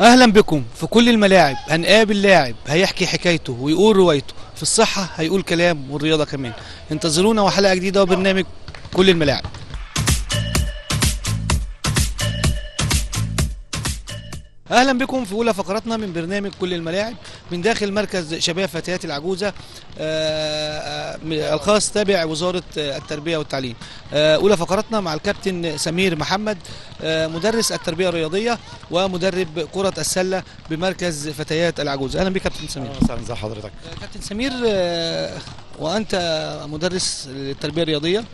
اهلا بكم. في كل الملاعب هنقابل لاعب هيحكي حكايته ويقول روايته، في الصحة هيقول كلام والرياضة كمان. انتظرونا وحلقة جديدة وبرنامج كل الملاعب. اهلا بكم في اولى فقراتنا من برنامج كل الملاعب من داخل مركز شباب فتيات العجوزه الخاص تابع وزاره التربيه والتعليم. اولى فقراتنا مع الكابتن سمير محمد، مدرس التربيه الرياضيه ومدرب كره السله بمركز فتيات العجوزه. اهلا بك كابتن سمير. اهلا ازي حضرتك كابتن سمير، وانت مدرس التربيه الرياضيه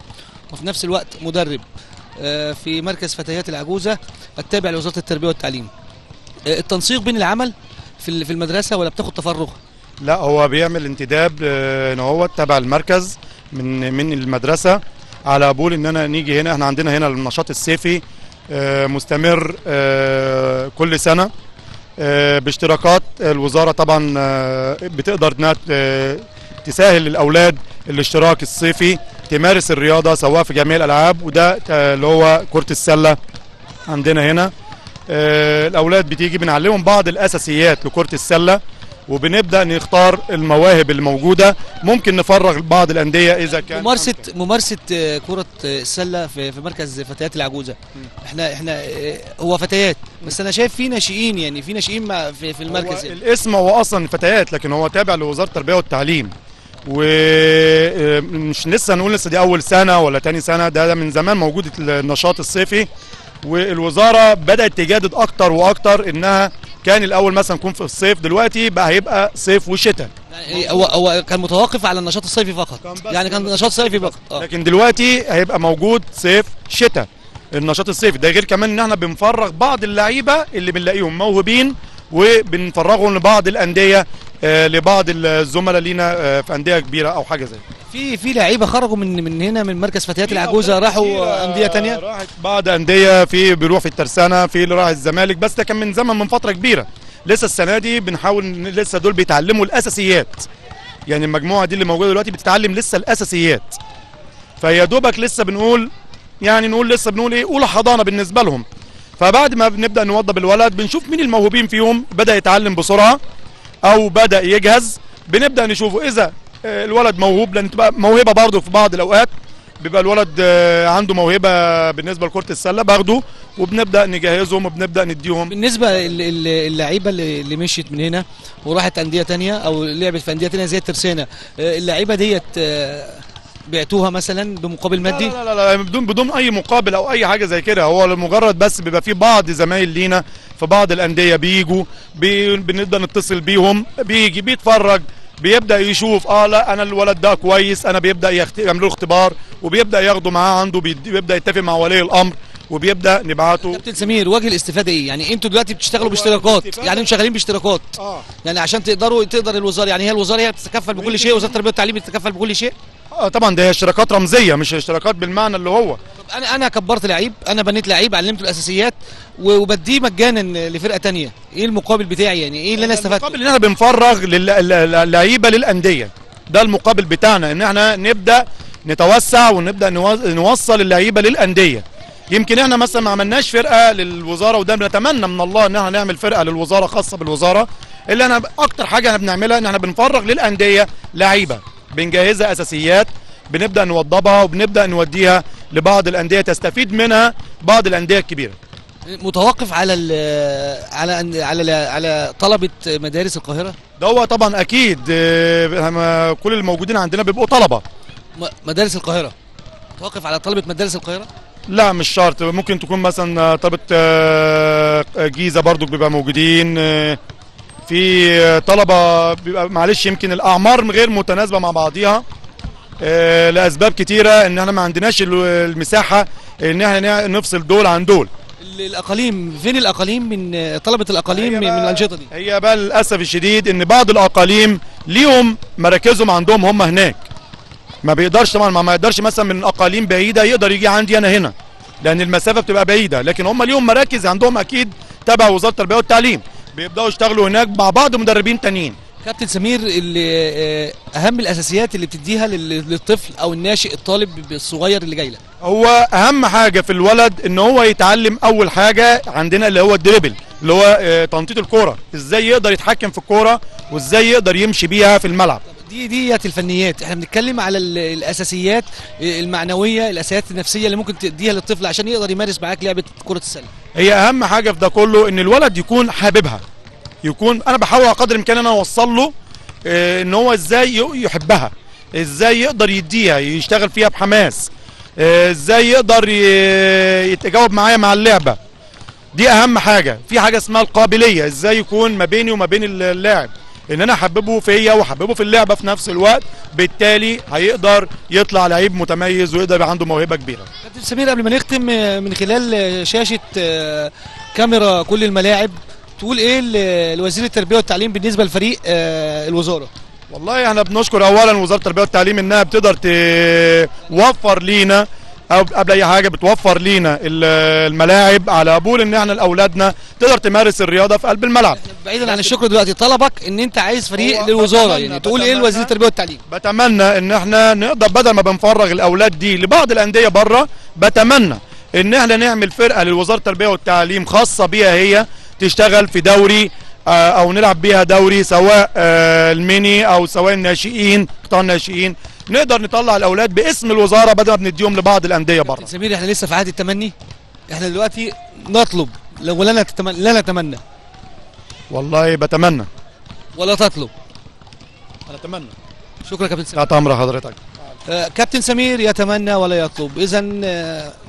وفي نفس الوقت مدرب في مركز فتيات العجوزه التابع لوزاره التربيه والتعليم. التنسيق بين العمل في المدرسه ولا بتاخد تفرغ؟ لا، هو بيعمل انتداب ان هو تبع المركز من المدرسه على قبول ان انا نيجي هنا. احنا عندنا هنا النشاط الصيفي مستمر كل سنه باشتراكات الوزاره. طبعا بتقدر انها تسهل للاولاد الاشتراك الصيفي تمارس الرياضه سواء في جميع الالعاب، وده اللي هو كره السله. عندنا هنا الاولاد بتيجي بنعلمهم بعض الاساسيات لكره السله، وبنبدا نختار المواهب الموجوده. ممكن نفرغ بعض الانديه اذا كان ممارسه كره السله في مركز فتيات العجوزه. احنا هو فتيات بس انا شايف في ناشئين، يعني في ناشئين في المركز. هو الاسم هو اصلا فتيات لكن هو تابع لوزاره التربيه والتعليم، ومش لسه نقول لسه دي اول سنه ولا تاني سنه، ده من زمان موجود النشاط الصيفي. والوزاره بدات تجدد اكتر واكتر، انها كان الاول مثلا يكون في الصيف، دلوقتي بقى هيبقى صيف وشتاء. يعني هو كان متوقف على النشاط الصيفي فقط، يعني كان نشاط صيفي فقط. لكن دلوقتي هيبقى موجود صيف شتاء النشاط الصيفي ده. غير كمان ان احنا بنفرغ بعض اللعيبه اللي بنلاقيهم موهوبين وبنفرغهم لبعض الانديه، لبعض الزملاء لينا في انديه كبيره او حاجه زي في لعيبه خرجوا من هنا من مركز فتيات العجوزه راحوا انديه ثانيه. راحت بعض انديه، في بيروح في الترسانه، في اللي راح الزمالك، بس ده كان من زمن من فتره كبيره. لسه السنه دي بنحاول لسه دول بيتعلموا الاساسيات، يعني المجموعه دي اللي موجوده دلوقتي بتتعلم لسه الاساسيات. فيا دوبك لسه بنقول لسه بنقول ايه، اولى حضانه بالنسبه لهم. فبعد ما بنبدا نوضب الولد بنشوف مين الموهوبين فيهم، بدا يتعلم بسرعه او بدا يجهز، بنبدا نشوفه. اذا الولد موهوب، لان تبقى موهبه برضه في بعض الاوقات بيبقى الولد عنده موهبه بالنسبه لكره السله، باخده وبنبدا نجهزهم وبنبدا نديهم. بالنسبه اللعيبه اللي مشيت من هنا وراحت انديه ثانيه او لعبت في انديه ثانيه زي الترسانه، اللعيبه ديت بعتوها مثلا بمقابل مادي؟ لا لا لا، بدون اي مقابل او اي حاجه زي كده. هو لمجرد بس بيبقى في بعض زمايل لينا في بعض الانديه بيجوا بنقدر نتصل بيهم، بيجي بيتفرج، بيبدا يشوف لا انا الولد ده كويس، انا بيبدا يعمل له اختبار وبيبدا ياخده معاه عنده، بيبدا يتفق مع ولي الامر وبيبدا نبعته. كابتن سمير، وجه الاستفاده ايه؟ يعني انتوا دلوقتي بتشتغلوا باشتراكات، يعني انتوا شغالين باشتراكات يعني عشان تقدر الوزاره، يعني هي الوزاره هي بتتكفل بكل شيء، وزاره التربيه والتعليم بتتكفل بكل شيء؟ طبعا ده اشتراكات رمزيه مش اشتراكات بالمعنى اللي هو. طب انا كبرت لعيب، انا بنيت لعيب، علمته الاساسيات وبديه مجانا لفرقه ثانيه، ايه المقابل بتاعي؟ يعني ايه اللي انا استفدته؟ المقابل ان احنا بنفرغ اللعيبه للانديه، ده المقابل بتاعنا، ان احنا نبدا نتوسع ونبدا نوصل اللعيبه للانديه. يمكن احنا مثلا ما عملناش فرقه للوزاره، وده بنتمنى من الله ان احنا نعمل فرقه للوزاره خاصه بالوزاره. اللي انا اكتر حاجه احنا بنعملها ان احنا بنفرغ للانديه لعيبه، بنجهزها اساسيات، بنبدا نوضبها وبنبدا نوديها لبعض الانديه تستفيد منها بعض الانديه الكبيره. متوقف على طلبه مدارس القاهره؟ ده هو طبعا اكيد كل الموجودين عندنا بيبقوا طلبه مدارس القاهره. متوقف على طلبه مدارس القاهره؟ لا مش شرط، ممكن تكون مثلا طلبه جيزه برضو بيبقى موجودين، في طلبه بيبقى معلش يمكن الاعمار غير متناسبه مع بعضيها لاسباب كتيره، ان احنا ما عندناش المساحه ان احنا نفصل دول عن دول. الاقاليم، فين الاقاليم من طلبه الاقاليم من الانشطه دي؟ هي بقى للاسف الشديد ان بعض الاقاليم ليهم مراكزهم عندهم هم هناك، ما بيقدرش طبعا، ما يقدرش مثلا من اقاليم بعيده يقدر يجي عندي انا هنا لان المسافه بتبقى بعيده، لكن هم ليهم مراكز عندهم اكيد تبع وزاره التربيه والتعليم، بيبداوا يشتغلوا هناك مع بعض مدربين تانيين. كابتن سمير، اهم الاساسيات اللي بتديها للطفل او الناشئ الطالب الصغير اللي جاي لك؟ هو اهم حاجه في الولد ان هو يتعلم اول حاجه عندنا اللي هو الدريبل، اللي هو تنطيط الكوره، ازاي يقدر يتحكم في الكوره وازاي يقدر يمشي بيها في الملعب. ديت الفنيات، احنا بنتكلم على الاساسيات المعنويه، الاساسيات النفسيه اللي ممكن تديها للطفل عشان يقدر يمارس معاك لعبه كره السله. هي اهم حاجه في ده كله ان الولد يكون حاببها، يكون انا بحاول على قدر الامكان انا اوصل له ان هو ازاي يحبها، ازاي يقدر يديها يشتغل فيها بحماس، ازاي يقدر يتجاوب معايا مع اللعبه. دي اهم حاجه. في حاجه اسمها القابليه، ازاي يكون ما بيني وما بين اللاعب ان انا احببه فيا واحببه في اللعبه في نفس الوقت، بالتالي هيقدر يطلع لعيب متميز ويقدر يبقى عنده موهبه كبيره. كابتن سمير، قبل ما نختم، من خلال شاشه كاميرا كل الملاعب، تقول ايه لوزير التربيه والتعليم بالنسبه لفريق الوزاره؟ والله احنا بنشكر اولا وزاره التربيه والتعليم انها بتقدر توفر لينا، او قبل اي حاجه بتوفر لينا الملاعب على قبول ان احنا اولادنا تقدر تمارس الرياضه في قلب الملعب. بعيدا عن الشكر دلوقتي، طلبك ان انت عايز فريق للوزاره، يعني تقول ايه لوزير التربيه والتعليم؟ بتمنى ان احنا نقدر بدل ما بنفرغ الاولاد دي لبعض الانديه بره، بتمنى ان احنا نعمل فرقه للوزاره التربيه والتعليم خاصه بيها هي تشتغل في دوري، او نلعب بيها دوري سواء الميني او سواء الناشئين، قطاع الناشئين، نقدر نطلع الاولاد باسم الوزاره بدل ما بنديهم لبعض الانديه بره. سمير، احنا لسه في عهد التمني، احنا دلوقتي نطلب ولا لا نتمنى؟ والله بتمنى. ولا تطلب؟ انا اتمنى. شكرا كابتن سمير. تحت امر حضرتك. كابتن سمير يتمنى ولا يطلب، اذا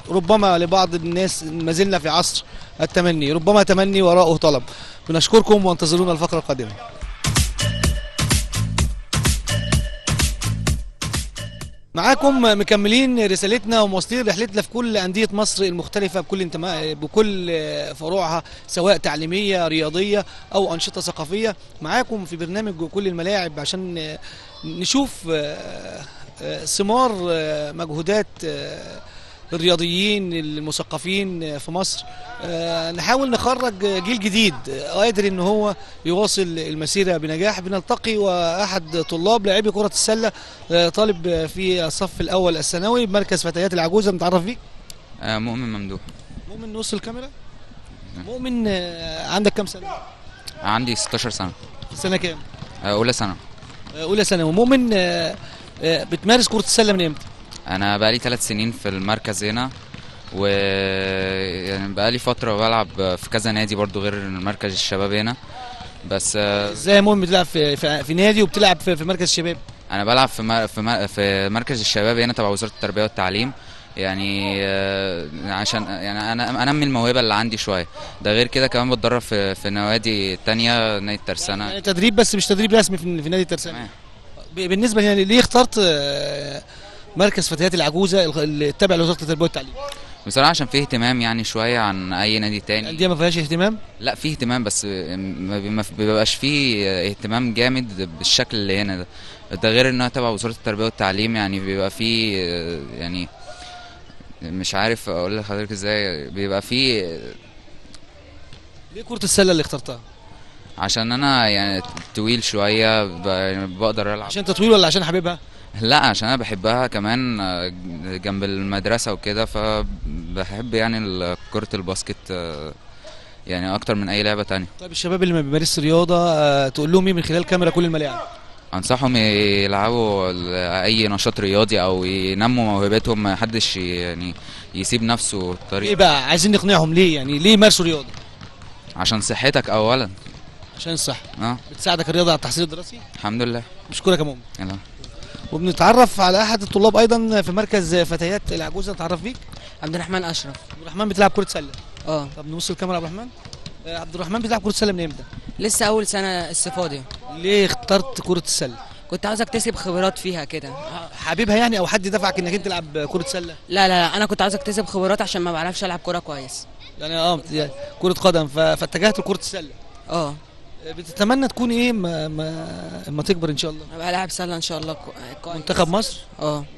ربما لبعض الناس ما زلنا في عصر التمني، ربما تمني وراءه طلب. بنشكركم وانتظرونا الفقره القادمه. معاكم مكملين رسالتنا ومواصلين رحلتنا في كل أندية مصر المختلفة بكل فروعها، سواء تعليمية رياضية أو أنشطة ثقافية. معاكم في برنامج كل الملاعب عشان نشوف ثمار مجهودات الرياضيين المثقفين في مصر. نحاول نخرج جيل جديد قادر ان هو يواصل المسيره بنجاح. بنلتقي واحد طلاب لاعبي كره السله، طالب في الصف الاول الثانوي بمركز فتيات العجوزه. نتعرف بيك. مؤمن ممدوح. مؤمن، نص الكاميرا. مؤمن، عندك كام سنه؟ عندي 16 سنه. سنه كام؟ اولى سنه. اولى ثانوي. مؤمن، بتمارس كره السله من امتى؟ انا بقالي 3 سنين في المركز هنا، و يعني بقالي فتره بلعب في كذا نادي برضو غير مركز الشباب هنا. بس ازاي يا مؤمن بتلعب في نادي وبتلعب في مركز الشباب؟ انا بلعب في مركز الشباب هنا تبع وزاره التربيه والتعليم، يعني عشان يعني انا انمي الموهبه اللي عندي شويه. ده غير كده كمان بتدرب في نوادي تانية، نادي الترسانه. يعني تدريب بس مش تدريب رسمي في نادي الترسانه. بالنسبه يعني ليه اخترت مركز فتيات العجوزه اللي التابع لوزاره التربيه والتعليم؟ بصراحه عشان فيه اهتمام يعني شويه عن اي نادي تاني. الانديه ما فيهاش اهتمام؟ لا، فيه اهتمام بس ما بيبقاش فيه اهتمام جامد بالشكل اللي هنا ده. ده غير انها تبع وزاره التربيه والتعليم، يعني بيبقى فيه يعني مش عارف اقول لحضرتك ازاي، بيبقى فيه. ليه كره السله اللي اخترتها؟ عشان انا يعني طويل شويه، بقدر العب. عشان انت طويل ولا عشان حبيبها؟ لا، عشان انا بحبها كمان جنب المدرسه وكده، فبحب يعني كره الباسكت يعني اكتر من اي لعبه تانية. طيب الشباب اللي ما بيمارسش رياضه تقول لهم ايه من خلال كاميرا كل الملاعب؟ انصحهم يلعبوا اي نشاط رياضي او ينموا موهبتهم، ما حدش يعني يسيب نفسه الطريق. ايه بقى عايزين نقنعهم ليه؟ يعني ليه يمارسوا رياضه؟ عشان صحتك اولا. عشان الصحه. بتساعدك الرياضه على التحصيل الدراسي؟ الحمد لله. بشكرك يا مؤمن. وبنتعرف على احد الطلاب ايضا في مركز فتيات العجوزه. نتعرف بيك. عبد الرحمن اشرف. عبد الرحمن، بتلعب كره سله؟ طب نبص الكاميرا. عبد الرحمن، عبد الرحمن بتلعب كره سله من امتى؟ لسه اول سنه الصفادي. ليه اخترت كره السله؟ كنت عاوز اكتسب خبرات فيها كده. حبيبها يعني، او حد دفعك انك انت تلعب كره سله؟ لا، انا كنت عاوز اكتسب خبرات عشان ما بعرفش العب كره كويس. يعني كره قدم، فاتجهت لكره السله. بتتمنى تكون ايه ما تكبر ان شاء الله؟ ابقى لاعب سله ان شاء الله كويس. منتخب مصر؟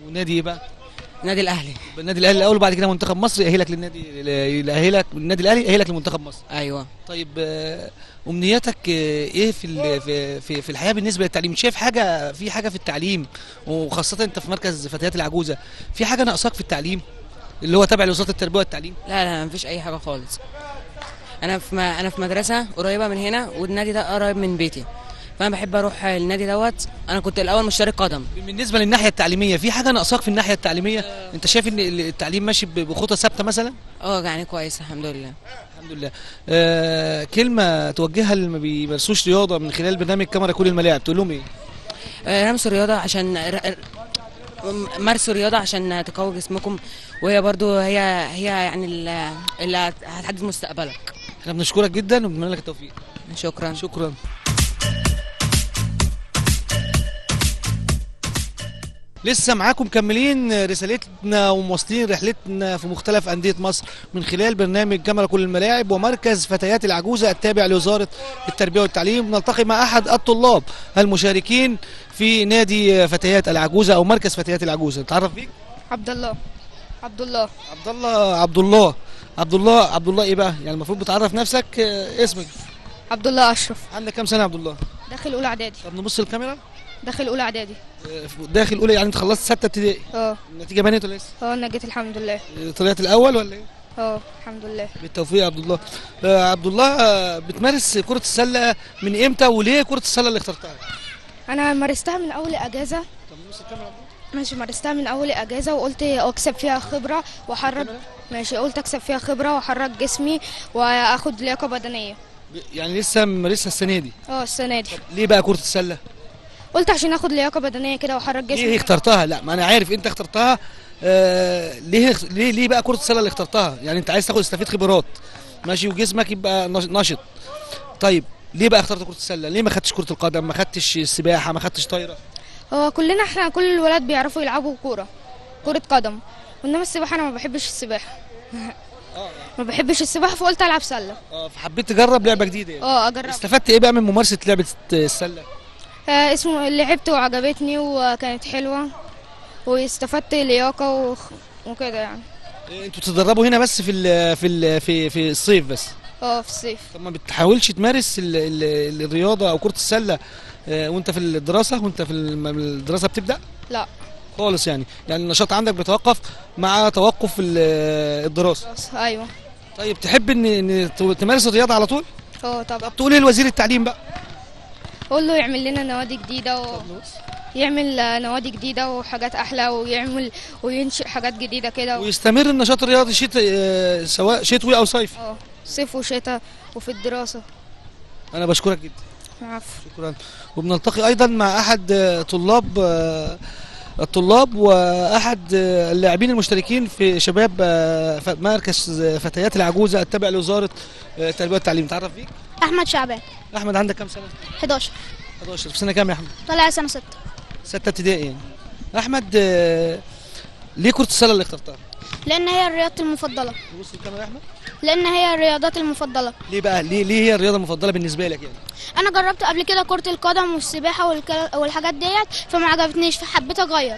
ونادي ايه بقى؟ النادي الاهلي. النادي الاهلي الاول، وبعد كده منتخب مصر يأهلك للنادي، يأهلك النادي الاهلي يأهلك لمنتخب مصر. ايوه. طيب امنياتك ايه في الحياه بالنسبه للتعليم؟ شايف حاجه في التعليم، وخاصه انت في مركز فتيات العجوزه، في حاجه ناقصاك في التعليم اللي هو تابع لوزاره التربيه والتعليم؟ لا، مفيش اي حاجه خالص. انا في مدرسه قريبه من هنا، والنادي ده قريب من بيتي، فانا بحب اروح النادي دوت. انا كنت الاول مشترك قدم. بالنسبه للناحيه التعليميه في حاجه ناقصاك في الناحيه التعليميه؟ انت شايف ان التعليم ماشي بخطى ثابته مثلا؟ يعني كويس الحمد لله. الحمد لله. كلمه توجهها اللي ما بيمارسوش رياضه من خلال برنامج كاميرا كل الملاعب تقول لهم ايه؟ رمسوا رياضه عشان مارسوا رياضه عشان تقوي جسمكم، وهي برضو هي يعني اللي هتحدد مستقبلك. احنا بنشكرك جدا وبنتمنى لك التوفيق. شكرا. شكرا. لسه معاكم مكملين رسالتنا ومواصلين رحلتنا في مختلف أندية مصر من خلال برنامج كاميرا كل الملاعب ومركز فتيات العجوزة التابع لوزارة التربية والتعليم. نلتقي مع أحد الطلاب المشاركين في نادي فتيات العجوزة أو مركز فتيات العجوزة. نتعرف بيك؟ عبد الله. عبد الله. عبد الله. عبد الله. عبد الله. عبد الله إيه بقى؟ يعني المفروض بتعرف نفسك اسمك. عبد الله أشرف. عندك كام سنة يا عبد الله؟ داخل أولى إعدادي. طب نبص الكاميرا. داخل أولى إعدادي. داخل أولى يعني أنت خلصت 6 ابتدائي؟ النتيجة بانت ولا لسه؟ أنا جيت الحمد لله. طلعت الأول ولا إيه؟ الحمد لله. بالتوفيق يا عبد الله. عبد الله، بتمارس كرة السلة من إمتى وليه كرة السلة اللي اخترتها؟ أنا مارستها من أول أجازة. طب نبص الكاميرا. ماشي، مارستها من أول أجازة وقلت أكسب فيها خبرة وأحرك. ماشي، قلت أكسب فيها خبرة وأحرك جسمي وآخد لياقة بدنية. يعني لسه مارسها السنة دي؟ السنة دي. ليه بقى كرة السلة؟ قلت عشان آخد لياقة بدنية كده وأحرك جسمي. ليه اخترتها؟ لا ما أنا عارف أنت اخترتها. ليه بقى كرة السلة اللي اخترتها؟ يعني أنت عايز تستفيد خبرات ماشي وجسمك يبقى نشط. طيب ليه بقى اخترت كرة السلة؟ ليه ما خدتش كرة القدم؟ ما خدتش السباحة؟ ما خدتش طايرة؟ احنا كل الولاد بيعرفوا يلعبوا كرة قدم، وإنما السباحة أنا ما بحبش السباحة. ما بحبش السباحة فقلت ألعب سلة. فحبيت تجرب لعبة جديدة يعني. أجرب. استفدت إيه بقى من ممارسة لعبة السلة؟ اسمه لعبت وعجبتني وكانت حلوة واستفدت لياقة وكده يعني. انتوا بتتدربوا هنا بس في الصيف بس؟ في الصيف. طب ما بتحاولش تمارس الرياضة أو كرة السلة وانت في الدراسة وانت في الدراسة بتبدأ؟ لا خالص. يعني النشاط عندك بيتوقف مع توقف الدراسة؟ ايوه. طيب تحب ان تمارس الرياضة على طول؟ طبعا. طب تقول ايه لوزير التعليم بقى؟ قول له يعمل لنا نوادي جديدة يعمل نوادي جديدة وحاجات أحلى وينشئ حاجات جديدة كده ويستمر النشاط الرياضي سواء شتوي أو صيف؟ صيف وشتاء وفي الدراسة. أنا بشكرك جدا. عفو. شكرا. وبنلتقي أيضا مع أحد الطلاب وأحد اللاعبين المشتركين في شباب مركز فتيات العجوزة التابع لوزارة التربية والتعليم. تعرف بيك؟ أحمد شعبان. أحمد عندك كام سنة؟ 11. في سنة كام يا أحمد؟ طالع سنة 6. 6 ابتدائي يعني. أحمد، ليه كرة السلة اللي اخترتها؟ لأن هي الرياضة المفضلة. بص الكاميرا يا أحمد. لأن هي الرياضات المفضلة. ليه بقى؟ ليه هي الرياضة المفضلة بالنسبة لك يعني؟ أنا جربت قبل كده كرة القدم والسباحة والحاجات ديت فما عجبتنيش فحبيت أغير.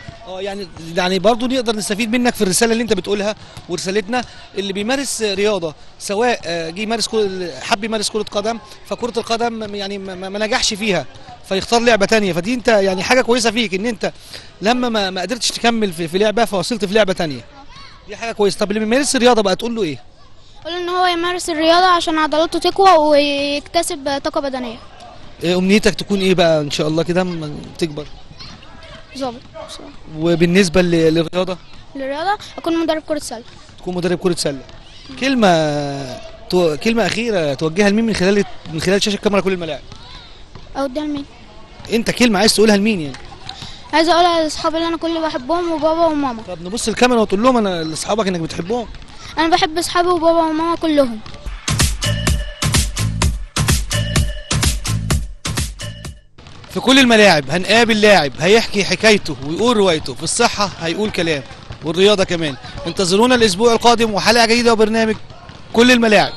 يعني برضه نقدر نستفيد منك في الرسالة اللي أنت بتقولها ورسالتنا. اللي بيمارس رياضة سواء جه يمارس حب يمارس كرة قدم، فكرة القدم يعني ما نجحش فيها فيختار لعبة تانية، فدي أنت يعني حاجة كويسة فيك إن أنت لما ما قدرتش تكمل في لعبة فوصلت في لعبة تانية. دي حاجة كويسة. طب اللي بيمارس الرياضة بقى تقول له إيه؟ قول ان هو يمارس الرياضة عشان عضلاته تقوى ويكتسب طاقة بدنية. امنيتك تكون ايه بقى ان شاء الله كده لما تكبر؟ ظابط. وبالنسبة للرياضة؟ للرياضة اكون مدرب كرة سلة. تكون مدرب كرة سلة. كلمة أخيرة توجهها لمين من خلال شاشة كاميرا كل الملاعب؟ اوديها لمين؟ انت كلمة عايز تقولها لمين يعني؟ عايز اقولها لاصحابي اللي انا كل بحبهم وبابا وماما. طب نبص الكاميرا وتقول لهم انا لاصحابك انك بتحبهم. انا بحب اصحابي وبابا وماما كلهم. في كل الملاعب هنقابل لاعب هيحكي حكايته ويقول روايته، في الصحة هيقول كلام والرياضة كمان. انتظرونا الاسبوع القادم وحلقة جديدة وبرنامج كل الملاعب.